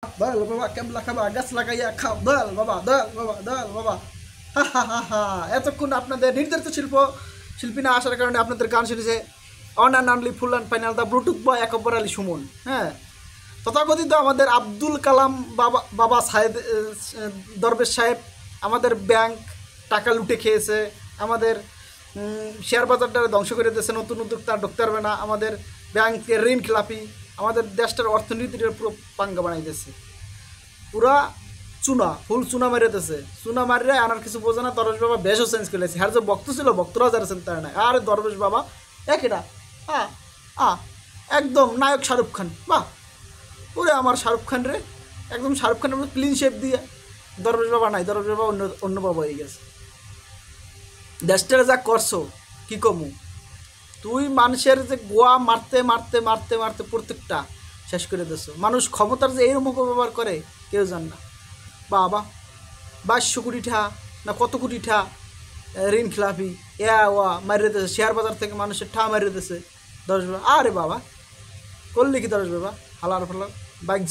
দল বাবা কেমলা খাবা গাছ লাগাইয়া খাও দল বাবা দল বাবা দল বাবা হা হা হা হা। এতক্ষণ আপনাদের নির্ধারিত শিল্পী না আসার কারণে আপনাদের গান শুনেছে one and only full and final the Bluetooth boy Akbar Ali Suman. হ্যাঁ, তথাকথিত আমাদের আব্দুল কালাম বাবা সাহেব দরবেশ সাহেব আমাদের ব্যাংক টাকা লুটে খেয়েছে, আমাদের শেয়ার বাজারটা ধ্বংস করে দিয়েছে, নতুন উদ্যোক্তা ঢুকতে পারবে না, আমাদের ব্যাংকের ঋণ খেলাপি, আমাদের দেশটার অর্থনীতিটা পুরো পাঙ্গা বানাই দিয়েছে, পুরা চুনা ফুল চুনা মেরে দিয়েছে। চুনা মারিয়ে আনার কিছু বোঝে না। দরবেশ বাবা বেশও চেঞ্জ করেছে, হ্যাঁ যে বক্ত ছিল বক্তরাও যাচ্ছেন তার নাই। আর দরবেশ বাবা একেটা একদম নায়ক শাহরুখ খান। বাহ, ওরে আমার শাহরুখ খান রে, একদম শাহরুখ খানের মতো ক্লিন শেপ দিয়ে। দরবেশ বাবা নাই, দরবেশ বাবা অন্য বাবা হয়ে গেছে। দেশটারে যা করছো কি কমু, তুই মানুষের যে গোয়া মারতে মারতে মারতে মারতে প্রত্যেকটা শেষ করে দিছো। মানুষ ক্ষমতার যে এইরকম ব্যবহার করে কেউ জান না। বাবা 2200 কোটি ঠা না কত কোটি ঠা ঋণ খেলাপি ওয়া মারিয়ে দিয়েছে, শেয়ার বাজার থেকে মানুষের ঠা মারিয়ে দিয়েছে দরবেশ বাবা। আরে বাবা করলি কি দরবেশ বাবা, হালার ফালার বাইক